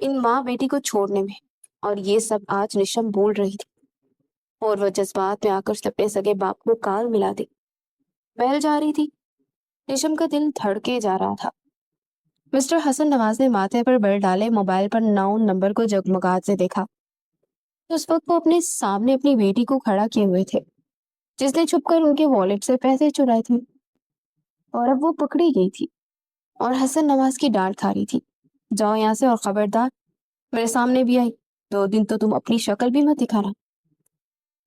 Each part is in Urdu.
ان ماں بیٹی کو چھوڑنے میں، اور یہ سب آج نیشم بول رہی تھی، اور وہ جذبات میں آ کر اپنے سگے باپ کو کال ملا دی، بہل جا رہی تھی۔ نیشم کا دل دھڑکے جا رہا تھا۔ مسٹر حسن نواز نے ماتھے پر بل ڈالے موبائل پر 9 نمبر کو جگمگاہٹ سے دیکھا۔ اس وقت وہ اپنے سامنے اپنی بیٹی کو کھڑا کیے ہوئے تھے، جس نے چھپ کر ان کے والیٹ سے پیسے چرائے تھے، اور اب وہ پکڑی گئی تھی اور حسن نواز کی ڈانٹ کھا رہی تھی، جاؤ یہاں سے، اور خبردار میرے سامنے بھی آئی 2 دن تو تم اپنی شکل بھی مت دکھانا۔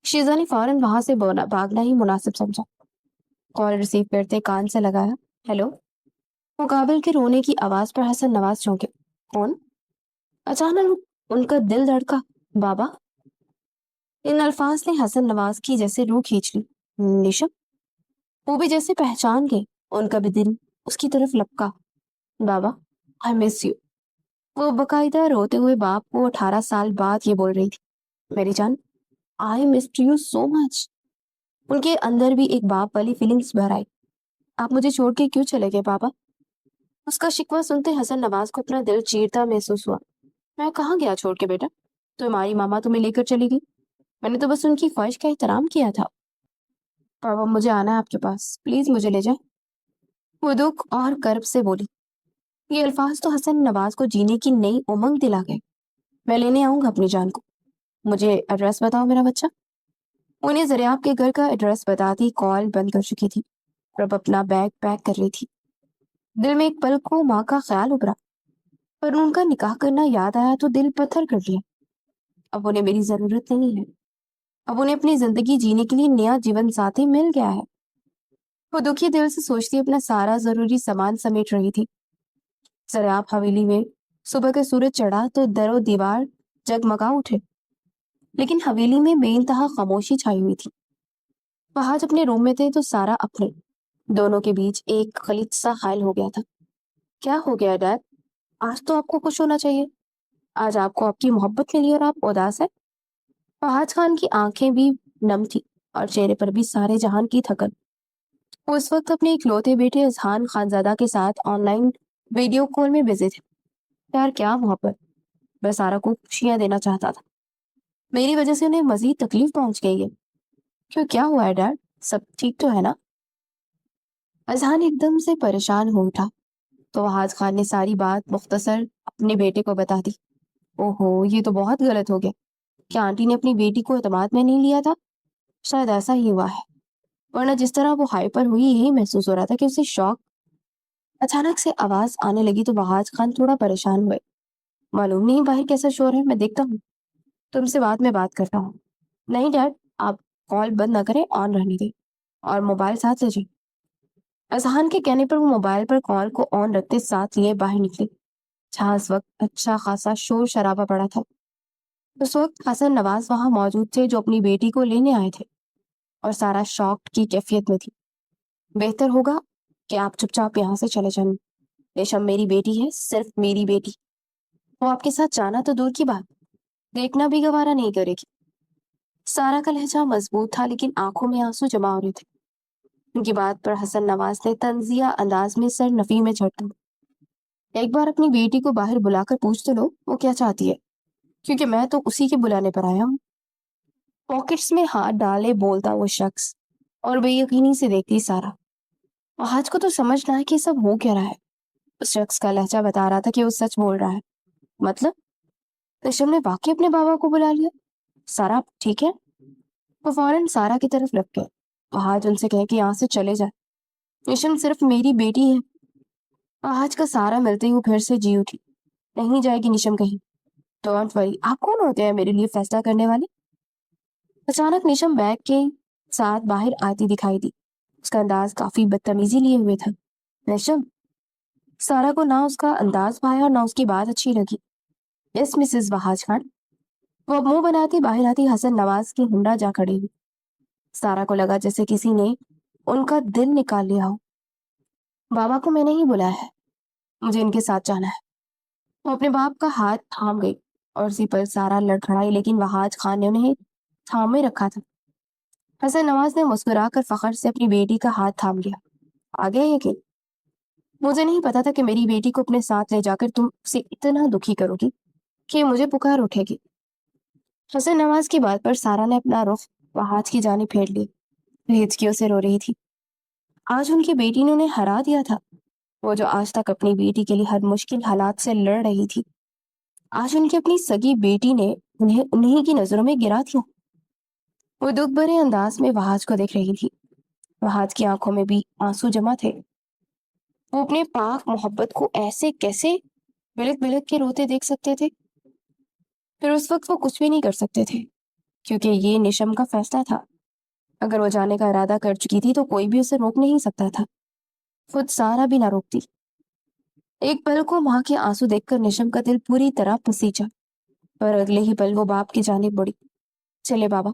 شیزا نے فوراً وہاں سے بھاگنا ہی مناسب سمجھا۔ کال ریسیو کرتے کان سے لگایا، ہیلو۔ مقابل کے رونے کی آواز پر حسن نواز چونکے، کون؟ اچانک ان کا دل دھڑکا، بابا۔ ان الفاظ نے حسن نواز کی جیسے روح کھینچ لی۔ نیشم؟ وہ بھی جیسے پہچان گئی، ان کا بھی دل اس کی طرف لپکا۔ بابا، آئی مس یو۔ وہ باقاعدہ روتے ہوئے باپ کو 18 سال بعد یہ بول رہی تھی، میری جان، آئی مسڈ یو سو مچ۔ ان کے اندر بھی ایک باپ والی فیلنگز بھر آئی۔ آپ مجھے چھوڑ کے کیوں چلے گئے بابا؟ اس کا شکوہ سنتے حسن نواز کو اپنا دل چیرتا محسوس ہوا۔ میں کہاں گیا چھوڑ کے بیٹا؟ تمہاری ماما تمہیں لے کر چلی گئی، میں نے تو بس ان کی خواہش کا احترام کیا تھا۔ بابا مجھے آنا ہے آپ کے پاس، پلیز مجھے لے جائیں۔ وہ دکھ اور کرب سے بولی۔ یہ الفاظ تو حسن نواز کو جینے کی نئی امنگ دلا گئے۔ میں لینے آؤں گا اپنی جان کو، مجھے ایڈریس بتاؤ میرا بچہ۔ انہیں زریاب کے گھر کا ایڈریس بتاتی کال بند کر چکی تھی، اب اپنا بیگ پیک کر رہی تھی۔ دل میں ایک پل کو ماں کا خیال ابھرا، پر ان کا نکاح کرنا یاد آیا تو دل پتھر کر دیا۔ اب انہیں میری ضرورت نہیں ہے، اب انہیں اپنی زندگی جینے کے لیے نیا جیون ساتھی مل گیا ہے۔ وہ دکھی دل سے سوچتی اپنا سارا ضروری سامان سمیٹ رہی تھی۔ زریاب حویلی میں صبح کے سورج چڑھا تو در و دیوار جگمگا اٹھے، لیکن حویلی میں بے انتہا خاموشی چھائی ہوئی تھی۔ وہ آج اپنے روم میں تھے تو سارا اپنے، دونوں کے بیچ ایک خلیج سا حائل ہو گیا تھا۔ کیا ہو گیا ڈیڈ؟ آج تو آپ کو خوش ہونا چاہیے، آج آپ کو آپ کی محبت ملی اور آپ اداس ہے۔ فہد خان کی آنکھیں بھی نم تھی اور چہرے پر بھی سارے جہان کی تھکن۔ وہ اس وقت اپنے اکلوتے بیٹے اذہان خانزادہ کے ساتھ آن لائن ویڈیو کال میں بزی تھے۔ پیار کیا محبت، میں سارا کو خوشیاں دینا چاہتا تھا، میری وجہ سے انہیں مزید تکلیف پہنچ گئی ہے۔ کیوں، کیا ہوا ہے ڈیڈ؟ سب ٹھیک تو ہے نا؟ اذہان ایک دم سے پریشان ہو اٹھا تو فہد خان نے ساری بات مختصر اپنے بیٹے کو بتا دی۔ اوہو، یہ تو بہت غلط ہو گیا۔ کیا آنٹی نے اپنی بیٹی کو اعتماد میں نہیں لیا تھا؟ شاید ایسا ہی ہوا ہے، ورنہ جس طرح وہ ہائپر ہوئی یہی محسوس ہو رہا تھا کہ اسے شوق۔ اچانک سے آواز آنے لگی تو فہد خان تھوڑا پریشان ہوئے۔ معلوم نہیں باہر کیسا شور ہے، میں دیکھتا ہوں، تم سے بعد میں بات کرتا ہوں۔ نہیں ڈیڈ، آپ کال بند نہ کریں، آن رہنے دیں، اور موبائل ساتھ لے جائیں۔ اذہان کے کہنے پر وہ موبائل پر کال کو آن رکھتے ساتھ لیے باہر نکلی، جہاں اس وقت اچھا خاصا شور شرابہ پڑا تھا۔ اس وقت حسن نواز وہاں موجود تھے جو اپنی بیٹی کو لینے آئے تھے، اور سارا شاکڈ کی کیفیت میں تھی۔ بہتر ہوگا کہ آپ چپ چاپ یہاں سے چلے جائیں، ریشم میری بیٹی ہے، صرف میری بیٹی، وہ آپ کے ساتھ جانا تو دور کی بات، دیکھنا بھی گوارا نہیں کرے گی۔ سارا کا لہجہ مضبوط تھا لیکن آنکھوں میں آنسو جمع ہو رہے تھے۔ ان کی بات پر حسن نواز نے طنزیہ انداز میں سر نفی میں جھٹکا۔ ایک بار اپنی بیٹی کو باہر بلا کر پوچھ تو لو وہ کیا چاہتی ہے، کیونکہ میں تو اسی کے بلانے پر آیا ہوں۔ پاکٹس میں ہاتھ ڈالے بولتا وہ شخص، اور بے یقینی سے دیکھتی سارا۔ آج کو تو سمجھنا ہے کہ سب ہو کیا رہا ہے۔ اس شخص کا لہجہ بتا رہا تھا کہ وہ سچ بول رہا ہے۔ مطلب ریشم نے واقعی اپنے بابا کو بلا لیا؟ سارا ٹھیک ہے؟ وہ فوراً سارا کی طرف لپ گئے۔ آج ان سے کہے کہ یہاں سے چلے جائے، ریشم صرف میری بیٹی ہے۔ آج کا سارا ملتے ہی وہ پھر سے جی اٹھی، نہیں جائے گی نیشم کہیں۔ ڈونٹ وری، آپ کون ہوتے ہیں میرے لیے فیصلہ کرنے والے؟ اچانک نیشم بیگ کے ساتھ باہر آتی دکھائی دی، اس کا انداز کافی بدتمیزی لیے ہوئے تھا۔ نیشم؟ سارا کو نہ اس کا انداز بھایا اور نہ اس کی بات اچھی لگی۔ یس مسز فہد خان۔ وہ منہ بناتی باہر آتی حسن نواز کی ہنڈا جا کھڑی ہوئی۔ سارا کو لگا جیسے کسی نے ان کا دل نکال لیا ہو۔ بابا کو میں نے ہی بلایا ہے، مجھے ان کے ساتھ جانا ہے۔ وہ اپنے باپ کا ہاتھ تھام گئی اور اسی پر سارا لڑکھڑائی، لیکن فہد خان نے انہیں تھامے رکھا تھا۔ حسن نواز نے مسکرا کر فخر سے اپنی بیٹی کا ہاتھ تھام لیا۔ آگے یقین، مجھے نہیں پتا تھا کہ میری بیٹی کو اپنے ساتھ لے جا کر تم اسے اتنا دکھی کرو گی۔ کہ مجھے پکار اٹھے گی۔ حسن نواز کی بات پر سارا نے اپنا رخ وہاج کی جانب پھیر لی، ہچکیوں سے رو رہی تھی۔ آج ان کی بیٹی نے انہیں ہرا دیا تھا، وہ جو آج تک اپنی بیٹی کے لیے ہر مشکل حالات سے لڑ رہی تھی، آج ان کی اپنی سگی بیٹی نے انہیں کی نظروں میں گرا دیا۔ وہ دکھ بھرے انداز میں وہاج کو دیکھ رہی تھی، وہاج کی آنکھوں میں بھی آنسو جمع تھے۔ وہ اپنے پاک محبت کو ایسے کیسے بلک بلک کے روتے دیکھ سکتے تھے؟ پھر اس وقت وہ کچھ بھی نہیں کر سکتے تھے، کیونکہ یہ نشم کا فیصلہ تھا۔ اگر وہ جانے کا ارادہ کر چکی تھی تو کوئی بھی اسے روک نہیں سکتا تھا، خود سارا بھی نہ روکتی۔ ایک پل کو ماں کے آنسو دیکھ کر نشم کا دل پوری طرح پسیجا، پر اگلے ہی پل وہ باپ کی جانب بڑھی۔ چلے بابا۔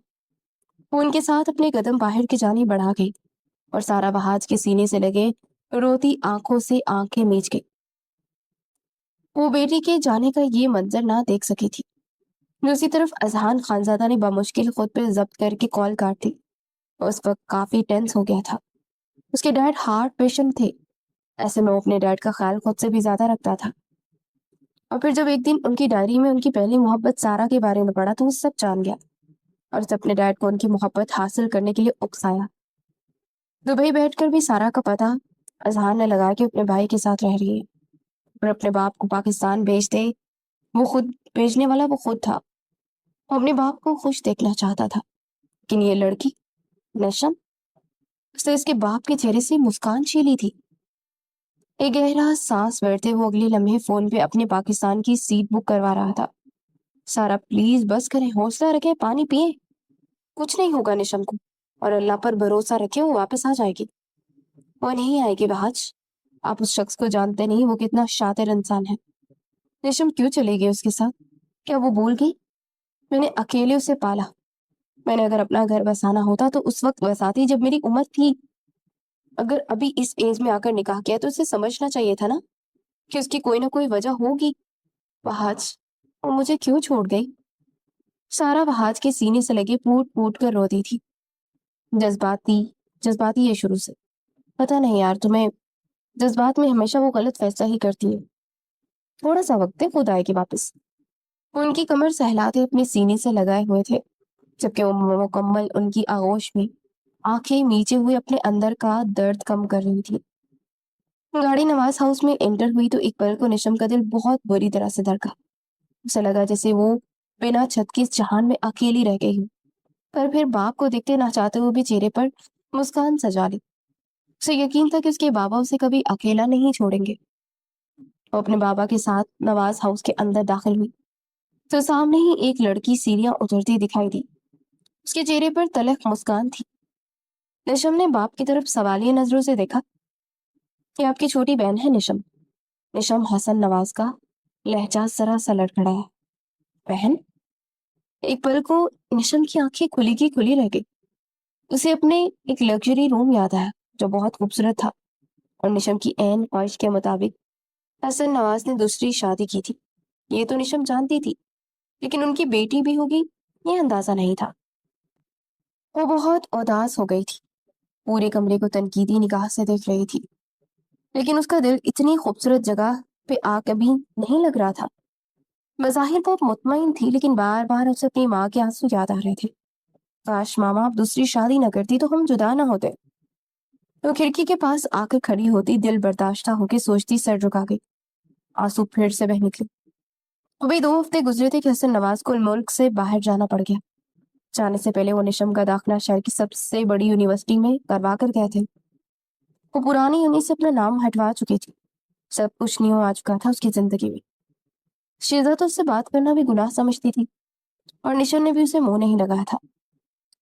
وہ ان کے ساتھ اپنے قدم باہر کی جانب بڑھا گئی اور سارا وہاج کے سینے سے لگے روتی آنکھوں سے آنکھیں میچ گئی۔ وہ بیٹی کے جانے کا یہ منظر نہ دیکھ سکی تھی۔ دوسری طرف اذہان خانزادہ نے بمشکل خود پہ ضبط کر کے کال کاٹ دی۔ اس وقت کافی ٹینس ہو گیا تھا، اس کے ڈیڈ ہارٹ پیشنٹ تھے، ایسے میں وہ اپنے ڈیڈ کا خیال خود سے بھی زیادہ رکھتا تھا۔ اور پھر جب ایک دن ان کی ڈائری میں ان کی پہلی محبت سارا کے بارے میں پڑھا تو وہ سب جان گیا اور اسے اپنے ڈیڈ کو ان کی محبت حاصل کرنے کے لیے اکسایا۔ دبئی بیٹھ کر بھی سارا کا پتہ اذہان نے لگا کہ اپنے بھائی کے ساتھ رہ رہی ہے، اور اپنے باپ کو پاکستان بھیج دے، وہ خود بھیجنے والا وہ خود تھا۔ وہ اپنے باپ کو خوش دیکھنا چاہتا تھا، لیکن یہ لڑکی نشم، اس کے باپ کے چہرے سے مسکان چھیلی تھی۔ ایک گہرا سانس بھرتے وہ اگلے لمحے فون پہ اپنے پاکستان کی سیٹ بک کروا رہا تھا۔ سارا پلیز بس کریں، حوصلہ رکھیں، پانی پیئے، کچھ نہیں ہوگا نشم کو، اور اللہ پر بھروسہ رکھیں، وہ واپس آ جائے گی۔ وہ نہیں آئے گی بہاج، آپ اس شخص کو جانتے نہیں وہ کتنا شاطر انسان ہے۔ نشم کیوں چلے گی اس کے ساتھ؟ کیا وہ بھول گئی؟ میں نے اکیلے اسے پالا، میں نے اگر اپنا گھر بسانا ہوتا تو اس وقت بساتی جب میری عمر تھی۔ اگر ابھی اس ایج میں آ کر نکاح کیا تو اسے سمجھنا چاہیے تھا نا کہ اس کی کوئی نہ کوئی وجہ ہوگی۔ وہاج، وہ مجھے کیوں چھوڑ گئی؟ سارا وہاج کے سینے سے لگے پوٹ پوٹ کر روتی تھی۔ جذباتی ہے شروع سے، پتہ نہیں یار، تمہیں جذبات میں ہمیشہ وہ غلط فیصلہ ہی کرتی ہے۔ تھوڑا سا وقت ہے، خود آئے گی واپس۔ وہ ان کی کمر سہلاتے اپنے سینے سے لگائے ہوئے تھے، جبکہ وہ مکمل ان کی آغوش میں آنکھیں میچے ہوئے اپنے اندر کا درد کم کر رہی تھی۔ گاڑی نواز ہاؤس میں انٹر ہوئی تو ایک پل کو نشم کا دل بہت بری طرح سے دھڑکا۔ اسے لگا جیسے وہ بنا چھت کی جہان میں اکیلی رہ گئی ہوں، پر پھر باپ کو دیکھتے نہ چاہتے ہوئے بھی چہرے پر مسکان سجا لی۔ اسے یقین تھا کہ اس کے بابا اسے کبھی اکیلا نہیں چھوڑیں گے۔ وہ اپنے بابا کے ساتھ نواز ہاؤس کے اندر داخل ہوئی تو سامنے ہی ایک لڑکی سیڑھیاں اترتی دکھائی دی۔ اس کے چہرے پر تلخ مسکان تھی۔ نشم نے باپ کی طرف سوالیہ نظروں سے دیکھا۔ کہ آپ کی چھوٹی بہن ہے نشم؟ نشم حسن نواز کا لہجہ ذرا سا لڑکھڑایا۔ بہن؟ ایک پل کو نشم کی آنکھیں کھلی کی کھلی رہ گئی۔ اسے اپنے ایک لگژری روم یاد آیا جو بہت خوبصورت تھا، اور نشم کی عین خواہش کے مطابق حسن نواز نے دوسری شادی کی تھی۔ یہ تو نشم جانتی تھی، لیکن ان کی بیٹی بھی ہوگی یہ اندازہ نہیں تھا۔ وہ بہت اداس ہو گئی تھی، پورے کمرے کو تنقیدی نگاہ سے دیکھ رہی تھی، لیکن اس کا دل اتنی خوبصورت جگہ پہ آ کبھی نہیں لگ رہا تھا۔ بظاہر وہ مطمئن تھی، لیکن بار بار اسے اپنی ماں کے آنسو یاد آ رہے تھے۔ کاش ماما اب دوسری شادی نہ کرتی تو ہم جدا نہ ہوتے۔ وہ کھڑکی کے پاس آ کر کھڑی ہوتی، دل برداشتہ ہو کے سوچتی، سر جھکا گئی، آنسو پھر سے بہہ نکلے۔ ابھی 2 ہفتے گزرے تھے کہ حسن نواز کو ملک سے باہر جانا پڑ گیا۔ جانے سے پہلے وہ نشم کا داخلہ شہر کی سب سے بڑی یونیورسٹی میں کروا کر گئے تھے۔ وہ پرانی یونی سے اپنا نام ہٹوا چکی تھی، سب کچھ نیو آ چکا تھا اس کی زندگی میں۔ شیزا تو اس سے بات کرنا بھی گناہ سمجھتی تھی، اور نشم نے بھی اسے منہ نہیں لگایا تھا۔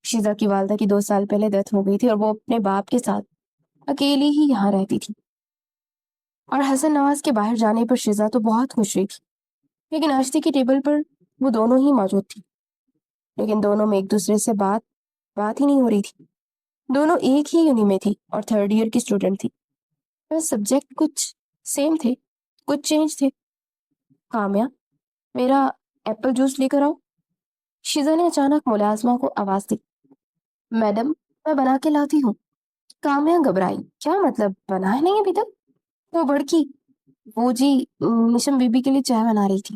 شیزا کی والدہ کی 2 سال پہلے ڈیتھ ہو گئی تھی، اور وہ اپنے باپ کے ساتھ اکیلی ہی یہاں رہتی تھی۔ اور حسن نواز کے باہر جانے پر شیزا تو بہت خوش ہوئی تھی، لیکن ناشتے کی ٹیبل پر وہ دونوں ہی موجود تھی، لیکن دونوں میں ایک دوسرے سے بات ہی نہیں ہو رہی تھی۔ دونوں ایک ہی یونی میں تھی اور 3rd ایئر کی اسٹوڈنٹ تھی، پر سبجیکٹ کچھ سیم تھے، کچھ چینج تھے۔ کامیا، میرا ایپل جوس لے کر آؤ۔ شیزا نے اچانک ملازمہ کو آواز دی۔ میڈم، میں بنا کے لاتی ہوں۔ کامیا گھبرائی، کیا مطلب، بنایا نہیں ابھی تک؟ وہ بھڑکی، وہ جی، نشم بی بی کے لیے چائے بنا رہی تھی۔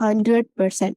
100%।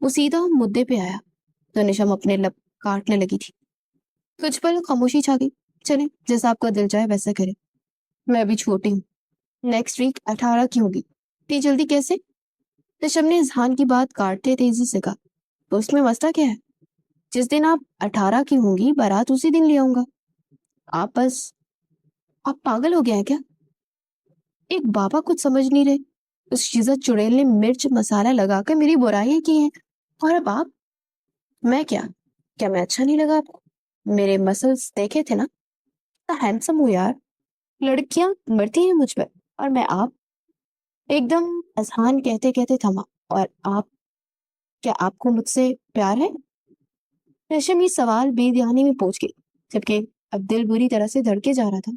وہ سیدھا مدے پہ آیا تو نشم اپنے لب کاٹنے لگی تھی. کچھ پل خاموشی چھا گئی. چلے جیسا آپ کا دل چاہے ویسا کرے. میں ابھی چھوٹی ہوں. نیکسٹ ویک 18 کی ہوگی. اتنی جلدی کیسے؟ نشم نے اذہان کی بات کاٹتے تیزی سے کہا. تو اس میں مسئلہ کیا ہے؟ جس دن آپ 18 کی ہوں گی بارات اسی دن لے آؤں گا. آپ پاگل ہو گیا ہے کیا؟ ایک بابا کچھ سمجھ نہیں رہے. اس شیزہ چڑیل نے مرچ مسالہ لگا کر میری برائیاں کی ہیں. اور اب آپ؟ میں کیا میں اچھا نہیں لگا آپ کو؟ میرے مسلس دیکھے تھے نا؟ ہینڈسم ہوں یار. لڑکیاں مرتی ہیں مجھ پر اور میں آپ. ایک دم اذہان کہتے کہتے تھما. اور آپ؟ کیا آپ کو مجھ سے پیار ہے؟ ریشم یہ سوال بے دھیانی میں پوچھ گئی جبکہ اب دل بری طرح سے دھڑکے جا رہا تھا.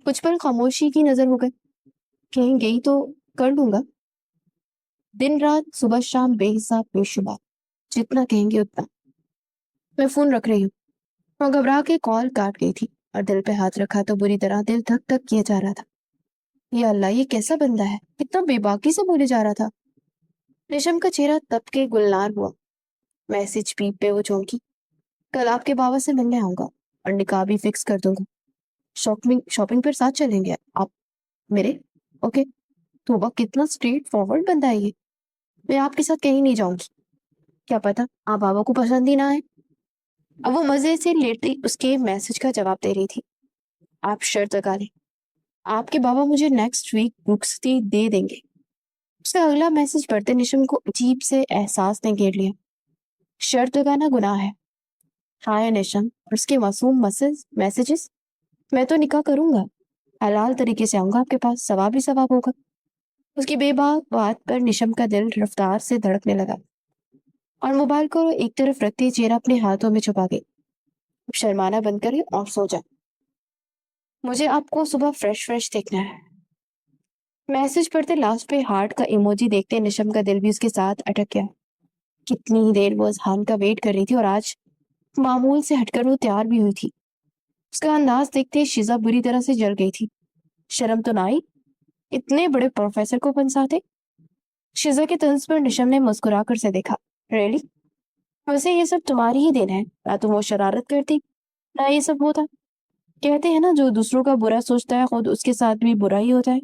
کچھ پل خاموشی کی نظر ہو گئے. کہیں گئی تو کر لوں گا. دن رات صبح شام بے حساب بے شمار. جتنا کہیں گے اتنا. میں فون رکھ رہی ہوں. وہ گھبرا کے کال کاٹ گئی تھی اور دل پہ ہاتھ رکھا تو بری طرح دل دھک دھک کیا جا رہا تھا. یا اللہ یہ کیسا بندہ ہے, کتنا بے باکی سے بولے جا رہا تھا. ریشم کا چہرہ تب کے گلنار ہوا. میسج پیپ پہ وہ چونکی. کل آپ کے بابا سے ملنے آؤں گا اور نکاح بھی فکس کر دوں گا. شاپنگ پر ساتھ چلیں گے آپ میرے. اوکے. توبہ کتنا اسٹریٹ فارورڈ بندہ ہے یہ. میں آپ کے ساتھ کہیں نہیں جاؤں گی. کیا پتا آپ بابا کو پسند ہی نہ آئے. اب وہ مزے سے لیٹی اس کے میسج کا جواب دے رہی تھی. آپ شرط لگا لیں. آپ کے بابا مجھے نیکسٹ ویک رخصتی دے دیں گے. اس کا اگلا میسج پڑھتے نشم کو عجیب سے احساس نے گھیر لیا. شرط لگانا گناہ ہے. ہائے نشم اور اس کے معصوم میسجز. میں تو نکاح کروں گا. حلال طریقے سے آؤں گا آپ کے پاس. ثواب ہی ثواب ہوگا. اس کی بے باک بات پر نشم کا دل رفتار سے دھڑکنے لگا اور موبائل کو ایک طرف رکھتے چہرہ اپنے ہاتھوں میں چھپا گئی. شرمانا بند کرے اور سو جائے. مجھے آپ کو صبح فریش دیکھنا ہے. میسج پڑھتے لاسٹ پہ ہارٹ کا ایموجی دیکھتے نشم کا دل بھی اس کے ساتھ اٹک گیا. کتنی ہی دیر وہ اذہان کا ویٹ کر رہی تھی اور آج معمول سے ہٹ کر وہ تیار بھی ہوئی تھی. اس کا انداز دیکھتے شیزا بری طرح سے جل گئی تھی. شرم تو نہ آئی اتنے بڑے پروفیسر کو پنساتے. شیزا کے طنز پر نشم نے مسکرا کر سے دیکھا. ریلی؟ ویسے یہ سب تمہاری ہی دین ہے. نہ تم وہ شرارت کرتی نہ یہ سب ہوتا. کہتے ہیں نا جو دوسروں کا برا سوچتا ہے خود اس کے ساتھ بھی برا ہی ہوتا ہے.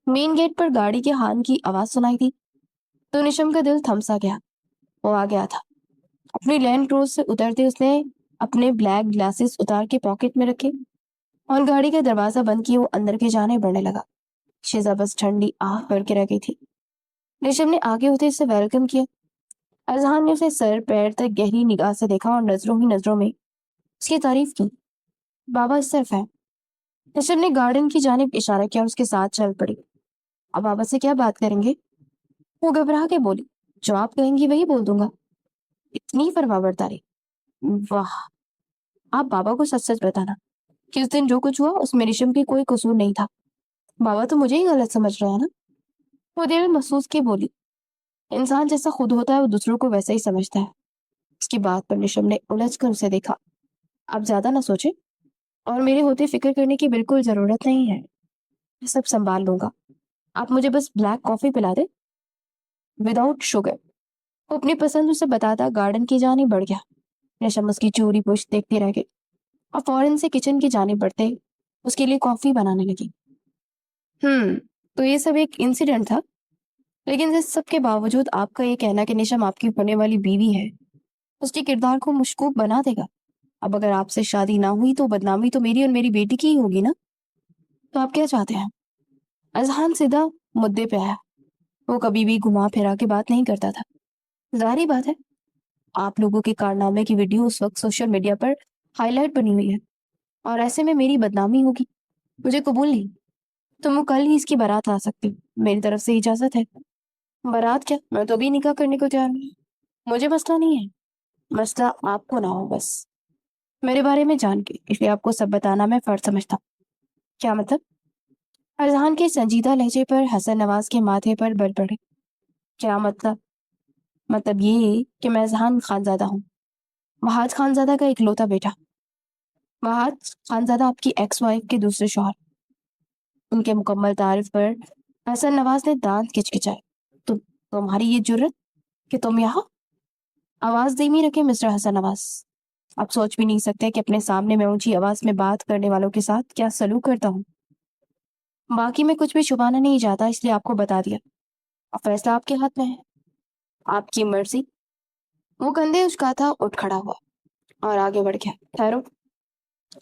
مین گیٹ پر گاڑی کے ہارن کی آواز سنائی تھی تو نشم کا دل تھمسا گیا. وہ آ گیا تھا. اپنی لینڈ کروز سے اترتے اس نے اپنے بلیک گلاسز اتار کے پاکٹ میں رکھے اور گاڑی کا دروازہ بند کیے وہ اندر کے جانے بڑھنے لگا. شیزا بس ٹھنڈی آہ بھر کے رہ گئی تھی. نشم نے آگے ہوتے اسے ویلکم کیا. اذہان نے اسے سر پیر تک گہری نگاہ سے دیکھا اور نظروں ہی نظروں میں اس کی تعریف کی. بابا اس طرف ہے. نشم نے گارڈن کی جانب اشارہ کیا اور اس کے ساتھ چل پڑی. اب بابا سے کیا بات کریں گے؟ وہ گھبرا کے بولی. جو آپ کہیں گی وہی بول دوں گا. اتنی فرما برداری. واہ. آپ بابا کو سچ سچ بتانا کہ اس دن جو کچھ ہوا اس میں ریشم کی کوئی قصور نہیں تھا. بابا تو مجھے ہی غلط سمجھ رہا ہے نا. وہ دل محسوس کی بولی. انسان جیسا خود ہوتا ہے وہ دوسروں کو ویسا ہی سمجھتا ہے. اس کی بات پر نشم نے الجھ کر اسے دیکھا. آپ زیادہ نہ سوچے اور میرے ہوتے فکر کرنے کی بالکل ضرورت نہیں ہے. میں سب سنبھال لوں گا. آپ مجھے بس بلیک کافی پلا دے وداؤٹ شوگر. وہ اپنی پسند اسے بتاتا گارڈن کی جانب بڑھ گیا. نشم اس کی چوری پوچھ دیکھتی رہ گئی اور فوراً سے کچن کی جانب بڑھتے اس کے لیے کافی بنانے لگی. تو یہ سب ایک انسیڈنٹ تھا. لیکن اس سب کے باوجود آپ کا یہ کہنا کہ نشم آپ کی ہونے والی بیوی ہے اس کے کردار کو مشکوک بنا دے گا. اب اگر آپ سے شادی نہ ہوئی تو بدنامی تو میری اور میری بیٹی کی ہی ہوگی نا. تو آپ کیا چاہتے ہیں؟ اذہان سیدھا مدے پہ آیا. وہ کبھی بھی گھما پھرا کے بات نہیں کرتا تھا. ظاہری بات ہے آپ لوگوں کے کارنامے کی ویڈیو اس وقت سوشل میڈیا پر ہائی لائٹ بنی ہوئی ہے اور ایسے میں میری بدنامی ہوگی. مجھے قبول نہیں. تم کل ہی اس کی بارات آ سکتی. میری طرف سے اجازت ہے. بارات کیا؟ میں تو بھی نکاح کرنے کو تیار ہوں. مجھے مسئلہ نہیں ہے. مسئلہ آپ کو نہ ہو بس میرے بارے میں جان کے. اس لیے آپ کو سب بتانا میں فرض سمجھتا ہوں. کیا مطلب؟ اذہان کے سنجیدہ لہجے پر حسن نواز کے ماتھے پر بل پڑے. کیا مطلب؟ مطلب یہ کہ میں اذہان خانزادہ ہوں. وحاد خانزادہ کا اکلوتا بیٹا. وحاد خانزادہ آپ کی ایکس وائف کے دوسرے شوہر. ان کے مکمل تعارف پر حسن نواز نے دانت کچکچائے. تمہاری یہ جرت کہ تم یہاں؟ آواز دھیمی رکھے مسٹر حسن نواز. آپ سوچ بھی نہیں سکتے کہ اپنے سامنے میں اونچی آواز میں بات کرنے والوں کے ساتھ کیا سلوک کرتا ہوں. باقی میں کچھ بھی چھپانا نہیں چاہتا، اس لیے آپ کو بتا دیا. اب فیصلہ آپ کے ہاتھ میں ہے، آپ کی مرضی. وہ کندھے اچکاتا اٹھ کھڑا ہوا اور آگے بڑھ گیا. ٹھہرو.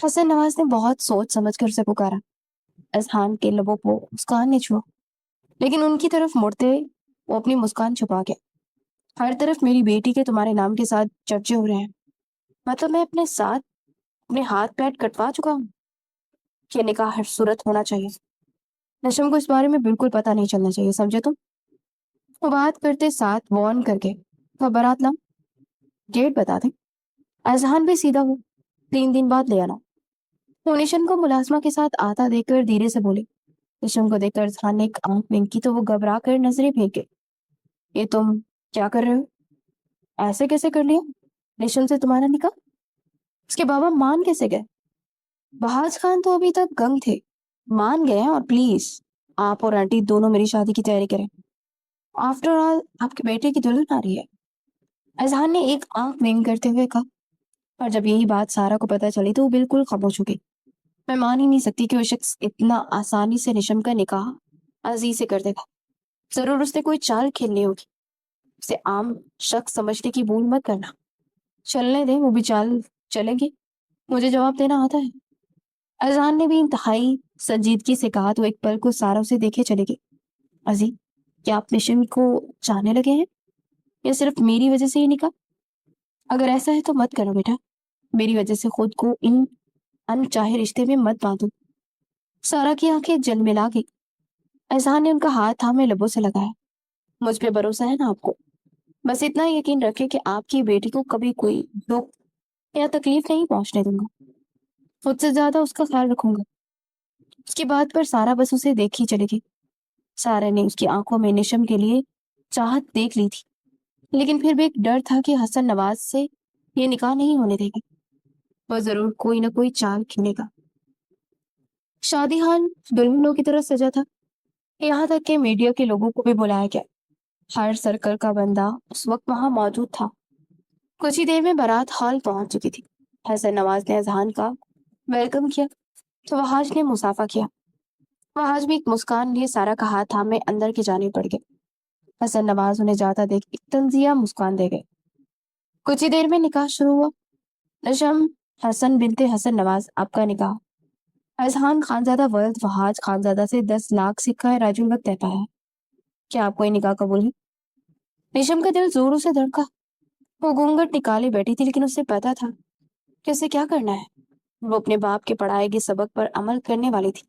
حسن نواز نے بہت سوچ سمجھ کر اسے پکارا. اذہان کے لبوں کو مسکان نے چھوا، لیکن ان کی طرف مڑتے وہ اپنی مسکان چھپا گیا. ہر طرف میری بیٹی کے تمہارے نام کے ساتھ چرچے ہو رہے ہیں. مطلب میں اپنے ساتھ اپنے ہاتھ پیر کٹوا چکا ہوں. یہ نکاح ہر صورت ہونا چاہیے. نشم کو اس بارے میں بالکل پتہ نہیں چلنا چاہیے، سمجھے تم؟ وہ بات کرتے ساتھ وارن کر کے خبرات لام ڈیٹ بتا دیں. اذہان بھی سیدھا ہو، 3 دن بعد لے آنا. وہ نشم کو ملازمہ کے ساتھ آتا دیکھ کر دھیرے سے بولے. نشم کو دیکھ کر اذہان نے ایک آنکھ ونکی تو وہ گھبرا کر نظریں پھینک گئے. یہ تم کیا کر رہے ہو؟ ایسے کیسے کر لیا؟ نشم سے تمہارا نکاح؟ اس کے بابا مان کیسے گئے؟ بہاج خان تو ابھی تک گنگ تھے، مان گئے ہیں. اور پلیز آپ اور آنٹی دونوں میری شادی کی تیاری کریں. آفٹر آل آپ کے بیٹے کی دلہن آ رہی ہے. اذہان نے ایک آنکھ ونک کرتے ہوئے کہا. اور جب یہی بات سارا کو پتہ چلی تو وہ بالکل خاموش ہو گئی. میں مان ہی نہیں سکتی کہ وہ شخص اتنا آسانی سے نشم کا نکاح عزیز سے کر دے گا. ضرور اس نے کوئی چال کھیلنی ہوگی. اسے عام شخص سمجھنے کی بھول مت کرنا. چلنے دیں، وہ بھی چال چلیں گے. مجھے جواب دینا آتا ہے. اذہان نے بھی انتہائی سنجیدگی سے کہا تو ایک پل کو سارا اسے دیکھے چلے گی. عزیز، کیا آپ نشم کو چاہنے لگے ہیں یا صرف میری وجہ سے ہی نکاح؟ اگر ایسا ہے تو مت کرو بیٹا. میری وجہ سے خود کو ان انچاہے رشتے میں مت باندھو. سارا کی آنکھیں جلملا گئی. اذہان نے ان کا ہاتھ تھامے لبوں سے لگایا. مجھ پہ بھروسہ ہے نا آپ کو؟ بس اتنا یقین رکھے کہ آپ کی بیٹی کو کبھی کوئی دکھ یا تکلیف نہیں پہنچنے دوں گا. خود سے زیادہ اس کا خیال رکھوں گا. اس کی بات پر سارا بس اسے دیکھی چلے گی. سارا نے اس کی آنکھوں میں نشم کے لیے چاہت دیکھ لی تھی، لیکن پھر بھی ایک ڈر تھا کہ حسن نواز سے یہ نکاح نہیں ہونے دے گی. وہ ضرور کوئی نہ کوئی چال کھیلے گا. شادی ہال دلہنوں کی طرح سجا تھا، یہاں تک کہ میڈیا کے لوگوں کو بھی بلایا گیا. ہر سرکل کا بندہ اس وقت وہاں موجود تھا. کچھ ہی دیر میں بارات ہال پہنچ چکی تھی. حسن نواز نے اذہان کا ویلکم کیا تو وحاج نے مسافہ کیا. وحاج بھی ایک مسکان لیے سارا کا ہاتھ تھامے اندر کی جانب بڑھ گئے. حسن نواز انہیں جاتا دیکھ ایک تنزیہ مسکان دے گئے. کچھ ہی دیر میں نکاح شروع ہوا. نشم حسن بنت حسن نواز، آپ کا نکاح. اذہان خانزادہ ولد وحاج خانزادہ سے 10 لاکھ سکہ راج الوقت طے پایا. کیا آپ کو یہ نکاح قبول ہے؟ نشم کا دل زوروں سے دھڑکا. وہ گھونگھٹ نکالے بیٹھی تھی، لیکن اسے پتا تھا کہ اسے کیا کرنا ہے. وہ اپنے باپ کے پڑھائے گئے سبق پر عمل کرنے والی تھی.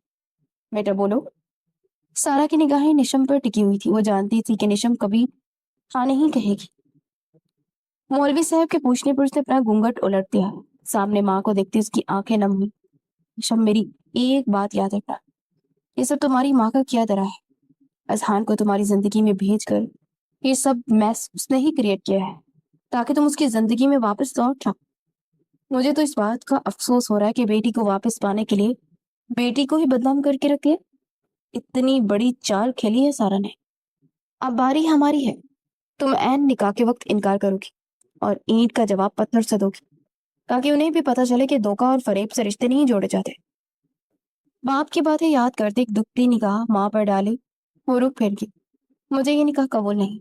بیٹا بولو. سارا کی نگاہیں نشم پر ٹکی ہوئی تھی. وہ جانتی تھی کہ نشم کبھی ہاں نہیں کہے گی. مولوی صاحب کے پوچھنے پر اس نے اپنا گھونگھٹ الٹ دیا. سامنے ماں کو دیکھتی اس کی آنکھیں نم ہوئی. نشم، میری ایک بات یاد رکھنا، یہ سب تمہاری ماں کا کیا درا ہے. اذہان کو تمہاری زندگی میں بھیج کر یہ سب میس اس نے ہی کریٹ کیا ہے تاکہ تم اس کی زندگی میں واپس لوٹ جاؤ. مجھے تو اس بات کا افسوس ہو رہا ہے کہ بیٹی کو واپس پانے کے لیے بیٹی کو ہی بدنام کر کے رکھ دیا. اتنی بڑی چال کھیلی ہے سارا نے. اب باری ہماری ہے. تم عین نکاح کے وقت انکار کرو گی اور اینٹ کا جواب پتھر سے دو گی، تاکہ انہیں بھی پتہ چلے کہ دھوکہ اور فریب سے رشتے نہیں جوڑے جاتے. باپ کی باتیں یاد کرتے ایک دکھتی نگاہ ماں پر ڈالی. وہ رخ پھیر گئی. مجھے یہ نکاح قبول نہیں.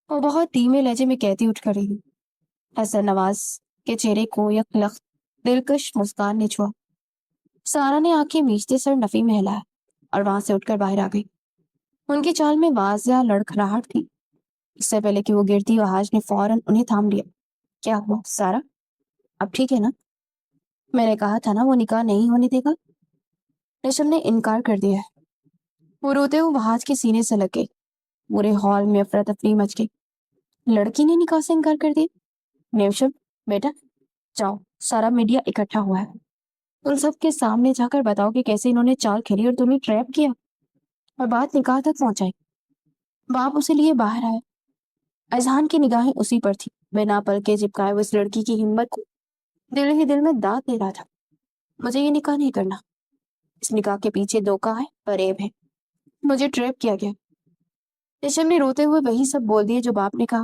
وہ بہت دھیمے لہجے میں کہتی اٹھ کھڑی ہوئی. حسن نواز کے چہرے کو یک لخت دلکش مسکان نے چھوا. سارا نے آنکھیں میچتے سر نفی میں ہلایا اور وہاں سے اٹھ کر باہر آ گئی. ان کی چال میں واضح لڑکھڑاہٹ تھی. اس سے پہلے کہ وہ گرتی وحاج نے فوراً انہیں تھام لیا. کیا ہوا سارا؟ اب ٹھیک ہے نا؟ میں نے کہا تھا نا وہ نکاح نہیں ہونے دے گا. نشم نے انکار کر دیا ہے. وہ روتے ہوئے وحاج کے سینے سے لگ گئی. پورے ہال میں افراتفری مچ گئی. لڑکی نے نکاح سے انکار کر دیا؟ نیوشم بیٹا جاؤ، سارا میڈیا اکٹھا ہوا ہے. ان سب کے سامنے جا کر بتاؤ کہ کیسے انہوں نے چال کھیلی اور تمہیں ٹریپ کیا اور بات نکاح تک پہنچائی. باپ اسے لیے باہر آیا. اذہان کی نگاہیں اسی پر تھی. بنا پل کے چپکائے وہ اس لڑکی کی ہمت کو دل ہی دل میں دانت دے رہا تھا. مجھے یہ نکاح نہیں کرنا. اس نکاح کے پیچھے دھوکہ ہے، فریب ہے. مجھے ٹریپ کیا گیا. ریشم نے روتے ہوئے وہی سب بول دیے جو باپ نے کہا.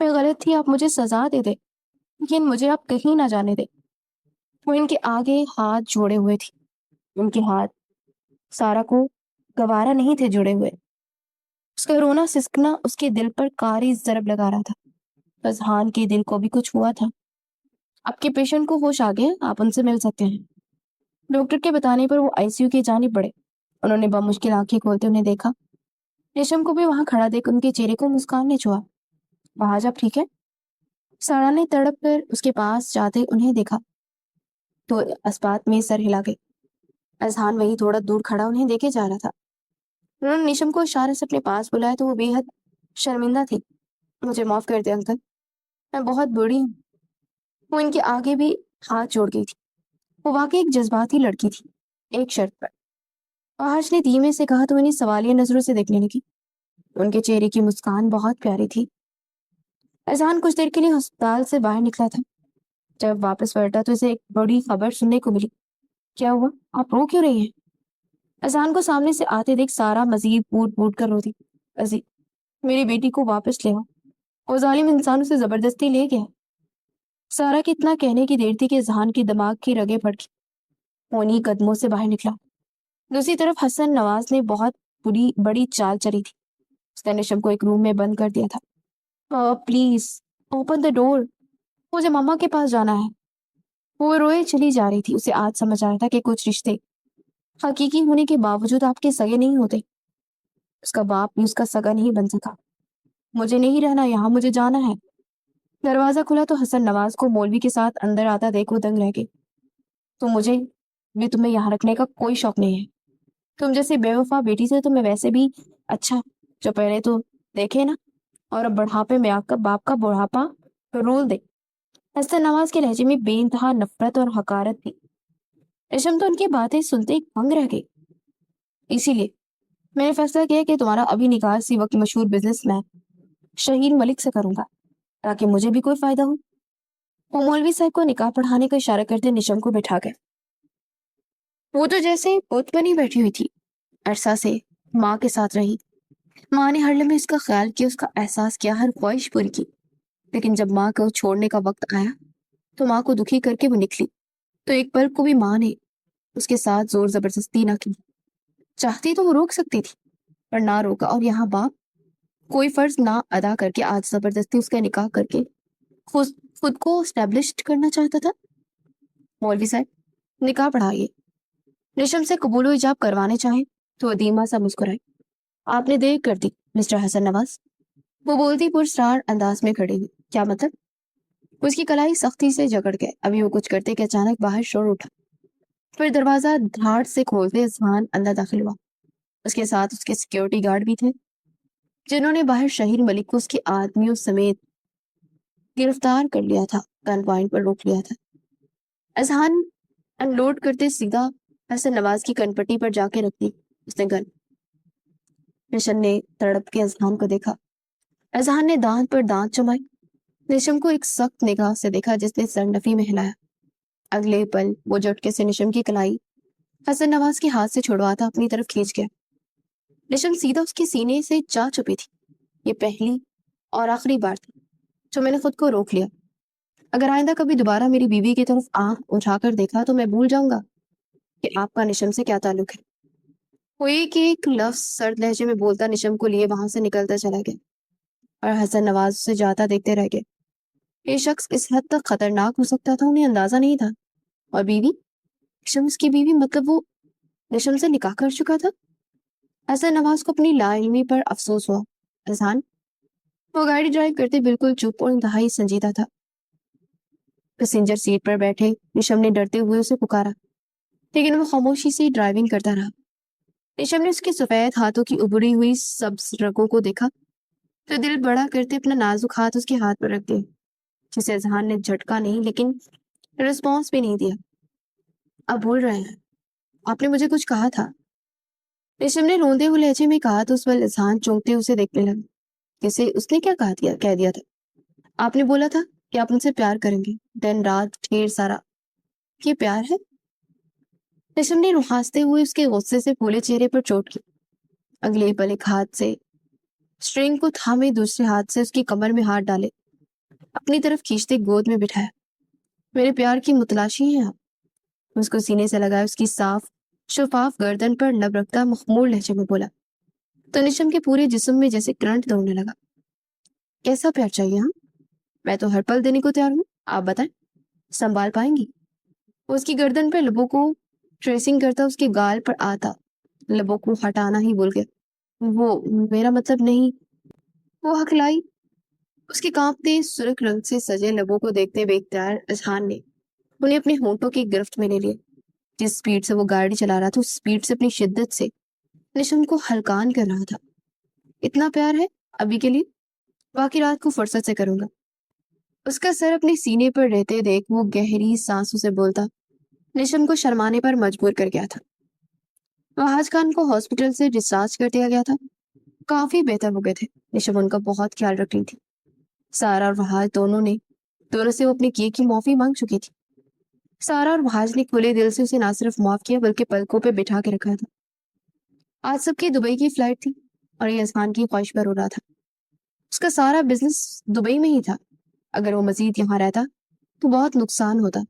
میں غلط تھی, آپ مجھے سزا دے دے, لیکن مجھے آپ کہیں نہ جانے دے. وہ ان کے آگے ہاتھ جوڑے ہوئے تھی. ان کے ہاتھ سارا کو گوارا نہیں تھے جڑے ہوئے. اس کا رونا سسکنا اس کے دل پر کاری ضرب لگا رہا تھا. اذہان کے دل کو بھی کچھ ہوا تھا. آپ کے پیشنٹ کو ہوش آ گئے, آپ ان سے مل سکتے ہیں. ڈاکٹر کے بتانے پر وہ آئی سی یو کی جانب بڑھے. انہوں نے بمشکل آنکھیں کھولتے انہیں دیکھا. ریشم کو بھی وہاں کھڑا دیکھ ان کے چہرے کو مسکان نے چھوا. وہاں جب ٹھیک ہے؟ سارا نے تڑپ کر اس کے پاس جاتے انہیں دیکھا تو اسبات میں سر ہلا گئی. اذہان وہی تھوڑا دور کھڑا انہیں دیکھے جا رہا تھا. انہوں نے نیشم کو اشارے سے اپنے پاس بلایا تو وہ بے حد شرمندہ تھی. مجھے معاف کر دے انکل, میں بہت بری ہوں. وہ ان کے آگے بھی ہاتھ جوڑ گئی تھی. وہ واقعی ایک جذباتی لڑکی تھی, ایک شرط پر. آہش نے دھیمے سے کہا تو انہیں سوالیہ نظروں سے دیکھنے لگی. ان کے چہرے کی مسکان بہت پیاری تھی. اذہان کچھ دیر کے لیے ہسپتال سے باہر نکلا تھا. جب واپس پلٹا تو اسے ایک بڑی خبر سننے کو ملی. کیا ہوا, آپ رو کیوں رہی ہیں؟ اذہان کو سامنے سے آتے دیکھ سارا مزید پوٹ پوٹ کر روتی. عزیز, میری بیٹی کو واپس لے آؤ, وہ ظالم انسان اسے زبردستی لے گیا. سارا کی اتنا کہنے کی دیر تھی کہ اذہان کی دماغ کی رگیں پھڑکی. وہ انہیں قدموں سے باہر نکلا. دوسری طرف حسن نواز نے بہت بڑی چال چلی تھی. اس نے نیشم کو ایک روم میں بند کر دیا تھا. پلیز اوپن دا ڈور, مجھے ماما کے پاس جانا ہے. وہ روئے چلی جا رہی تھی. اسے آج سمجھ آیا تھا کہ کچھ رشتے حقیقی ہونے کے باوجود آپ کے سگے نہیں ہوتے. اس کا باپ بھی اس کا سگا نہیں بن سکا. مجھے نہیں رہنا یہاں, مجھے جانا ہے. دروازہ کھلا تو حسن نواز کو مولوی کے ساتھ اندر آتا دیکھ وہ دنگ رہ گئی. تو مجھے بھی تمہیں یہاں رکھنے کا کوئی شوق نہیں ہے. تم جیسے بے وفا بیٹی سے تمہیں ویسے بھی اچھا جو پہلے تو دیکھے نا, اور اب بڑھاپے میں آ کر باپ کا بڑھاپا رول دے. حسن نواز کے لہجے میں بے انتہا نفرت اور حقارت تھی. ریشم تو ان کی باتیں سنتے ہی دنگ رہ گئی. اسی لیے میں نے فیصلہ کیا کہ تمہارا ابھی نکاح اسی وقت مشہور بزنس مین شہین ملک سے کروں گا, تاکہ مجھے بھی کوئی فائدہ ہو. وہ مولوی صاحب کو نکاح پڑھانے کا اشارہ کرتے نیشم کو بٹھا گئے. وہ تو جیسے بت بنی بیٹھی ہوئی تھی. عرصہ سے ماں کے ساتھ رہی. ماں نے ہر لمحے اس کا خیال کیا, اس کا احساس کیا, ہر خواہش پوری کی. لیکن جب ماں کو چھوڑنے کا وقت آیا تو ماں کو دکھی کر کے وہ نکلی. تو ایک پل کو بھی ماں نے اس کے ساتھ زور زبردستی نہ کی. چاہتی تو وہ روک سکتی تھی, پر نہ روکا. اور یہاں باپ کوئی فرض نہ ادا کر کے آج زبردستی اس کا نکاح کر کے خود کو اسٹیبلش کرنا چاہتا تھا. مولوی صاحب نکاح پڑھائیے. ریشم سے قبول و ایجاب کروانے چاہے تو ادیمہ سا مسکرائی. آپ نے دیر کر دی مسٹر حسن نواز, وہ بولتی پرسرار انداز میں کھڑی ہوئی. کیا مطلب؟ اس کی کلائی سختی سے جکڑ گئے. ابھی وہ کچھ کرتے کہ اچانک باہر شور اٹھا. پھر دروازہ دھاڑ سے کھولتے اذہان اندر داخل ہوا. اس کے ساتھ اس کے سیکیورٹی گارڈ بھی تھے, جنہوں نے باہر شہین ملک کو اس کے آدمیوں سمیت گرفتار کر لیا تھا, گن پوائنٹ پر روک لیا تھا. اذہان ان لوڈ کرتے سیدھا حسن نواز کی کن پٹی پر جا کے رکھ دی. اس نے گن. ریشم نے تڑپ کے اذہان کو دیکھا. اذہان نے دانت پر دانت چمائے. ریشم کو ایک سخت نگاہ سے دیکھا جس نے سر نفی میں ہلایا. اگلے پل وہ جھٹکے سے ریشم کی کلائی حسن نواز کے ہاتھ سے چھڑواتا اپنی طرف کھینچ گیا. ریشم سیدھا اس کے سینے سے جا چپی تھی. یہ پہلی اور آخری بار تھی جو میں نے خود کو روک لیا. اگر آئندہ کبھی دوبارہ میری بیوی کی طرف آنکھ اٹھا کر دیکھا تو میں بھول جاؤں گا کہ آپ کا نیشم سے کیا تعلق ہے. وہ ایک لفظ سرد لہجے میں بولتا نیشم کو لیے وہاں سے نکلتا چلا گیا, اور حسن نواز سے جاتا دیکھتے رہ گئے. یہ شخص اس حد تک خطرناک ہو سکتا تھا انہیں اندازہ نہیں تھا. اور بیوی نیشم, اس کی بیوی, مطلب وہ نیشم سے نکاح کر چکا تھا. حسن نواز کو اپنی لا علمی پر افسوس ہوا. اذہان, وہ گاڑی ڈرائیو کرتے بالکل چپ اور انتہائی سنجیدہ تھا. پیسنجر سیٹ پر بیٹھے نیشم نے ڈرتے ہوئے اسے پکارا, لیکن وہ خاموشی سے ڈرائیونگ کرتا رہا. نیشم نے اس کے سفید ہاتھوں کی ابری ہوئی سبز رگوں کو دیکھا تو دل بڑا کرتے اپنا نازک ہاتھ اس کے ہاتھ پر رکھ دیا, جسے اذہان نے جھٹکا نہیں لیکن رسپانس بھی نہیں دیا. اب بول رہے ہیں, آپ نے مجھے کچھ کہا تھا. ریشم نے روندے ہوئے لہجے میں کہا تو اس پر اذہان چونکتے اسے دیکھنے لگا. جسے اس نے کیا کہہ دیا تھا. آپ نے بولا تھا کہ آپ ان سے پیار کریں گے, دن رات ڈھیر سارا. یہ پیار ہے؟ ریشم نے ہنستے ہوئے اس کے غصے سے پھولے چہرے پر چوٹ کی. اگلے پل ایک ہاتھ سے اسٹرنگ کو تھامے دوسرے ہاتھ سے اس کی کمر میں ہاتھ ڈالے اپنی طرف کھینچتے گود میں بٹھایا۔ میرے پیار کی متلاشی ہیں آپ، اس کو سینے سے لگایا، اس کی صاف شفاف گردن پر لب رکھتا مخمور لہجے میں بولا۔ تو نیشم کے پورے جسم میں جیسے کرنٹ دوڑنے لگا۔ کیسا پیار چاہیے؟ ہاں، میں تو ہر پل دینے کو تیار ہوں، آپ بتائیں، سنبھال پائیں گی؟ وہ اس کی گردن پر لبوں کو ٹریسنگ کرتا اس کے گال پر آتا لبوں کو ہٹانا ہی بول گیا۔ وہ میرا مطلب نہیں۔ وہ ہکلائی۔ اس کے کانپتے سرخ رنگ سے سجے لبوں کو دیکھتے بے اختیار اذہان نے انہیں اپنے ہونٹوں کی گرفت میں لے لیا۔ جس سپیڈ سے وہ گاڑی چلا رہا تھا اس سپیڈ سے اپنی شدت سے نیشم کو ہلکان کر رہا تھا۔ اتنا پیار ہے ابھی کے لیے، باقی رات کو فرصت سے کروں گا۔ اس کا سر اپنے سینے پر رہتے دیکھ وہ گہری سانسوں سے بولتا نیشم کو شرمانے پر مجبور کر گیا تھا۔ وحاج خان کو ہاسپٹل سے ڈسچارج کر دیا گیا تھا، کافی بہتر ہو گئے تھے۔ نیشم ان کا بہت خیال رکھ رہی تھی۔ سارا اور وحاج دونوں سے وہ اپنے کیے کی معافی مانگ چکی تھی۔ سارا اور وحاج نے کھلے دل سے اسے نہ صرف معاف کیا بلکہ پلکوں پہ بٹھا کے رکھا تھا۔ آج سب کی دبئی کی فلائٹ تھی اور یہ اذہان کی خواہش پر ہو رہا تھا۔ اس کا سارا بزنس دبئی میں ہی تھا، اگر وہ مزید یہاں رہتا تو بہت نقصان ہوتا۔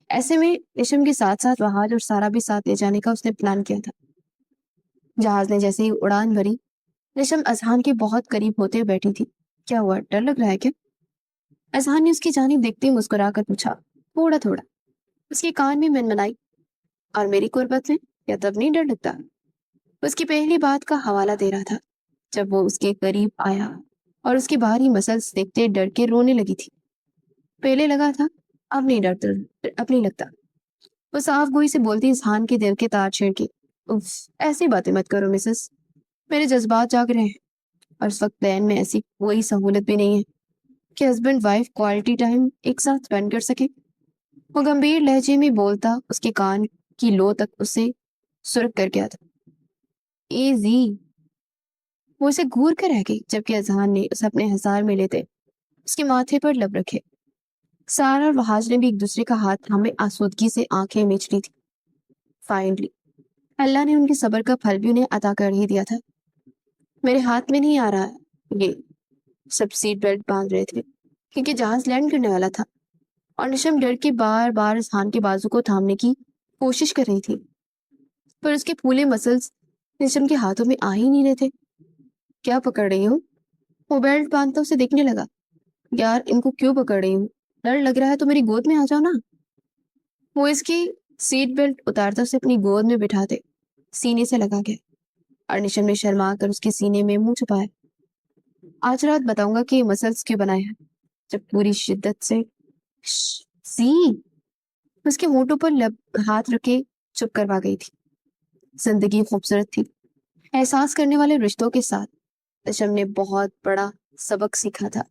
ایسے میں نیشم کے ساتھ ساتھ وحاج اور سارا بھی ساتھ لے جانے کا اس نے پلان کیا تھا۔ جہاز نے جیسے ہی اڑان بھری نیشم اذہان کے بہت قریب ہوتے بیٹھی تھی۔ کیا ہوا، ڈر لگ رہا ہے کیا؟ اذہان نے اس کی جانب دیکھتے مسکرا کر پوچھا۔ تھوڑا تھوڑا، اس کے کان میں منمنائی۔ اور میری قربت میں کیا تب نہیں ڈر لگتا؟ اس کی پہلی بات کا حوالہ دے رہا تھا جب وہ اس کے قریب آیا اور اس کے باہری مسلس دیکھتے ڈر کے رونے لگی تھی۔ پہلے لگا تھا، اب نہیں ڈرتا، اب نہیں لگتا۔ وہ صاف گوئی سے بولتی اذہان کے دل کے تار چھیڑ کے۔ اف، ایسی باتیں مت کرو مسز، میرے جذبات جاگ رہے ہیں اور اس وقت پلان میں ایسی کوئی سہولت بھی نہیں ہے کہ ہسبینڈ وائف کوالٹی ٹائم ایک ساتھ اسپینڈ کر سکے۔ وہ گمبھیر لہجے میں بولتا اس کے کان کی لو تک اسے سرخ کر گیا تھا۔ ایزی۔ وہ اسے گھور کر رہ گئی جبکہ اذہان نے اسے اپنے ہزار میں لیتے اس کے ماتھے پر لب رکھے۔ سارا اور وحاج نے بھی ایک دوسرے کا ہاتھ تھامے آسودگی سے آنکھیں میچ لی تھی۔ فائنلی اللہ نے ان کے صبر کا پھل بھی انہیں عطا کر ہی دیا تھا۔ میرے ہاتھ میں نہیں آ رہا ہے، یہ سب سیٹ بیلٹ باندھ رہے تھے کیونکہ جہاز لینڈ کرنے والا تھا اور نیشم ڈر کے بار بار اذہان کے بازو کو تھامنے کی کوشش کر رہی تھی، پر اس کے پھولے مسلس نیشم کے ہاتھوں میں آ ہی نہیں رہے تھے۔ کیا پکڑ رہی ہوں؟ وہ بیلٹ باندھتا اسے دیکھنے لگا۔ یار ان کو کیوں پکڑ رہی ہوں؟ ڈر لگ رہا ہے تو میری گود میں آ جاؤ نا۔ وہ اس کی سیٹ بیلٹ اتارتا اسے اپنی گود میں بٹھاتے سینے سے لگا گیا اور نیشم نے شرما کر اس کے سینے میں منہ چھپایا۔ آج رات بتاؤں گا کہ یہ مسلس کیوں بنائے ہیں۔ جب پوری شدت سے سی اس کے ہونٹوں پر ہاتھ رکھے چپ کروا گئی تھی۔ زندگی خوبصورت تھی، احساس کرنے والے رشتوں کے ساتھ نیشم نے بہت بڑا سبق سیکھا تھا۔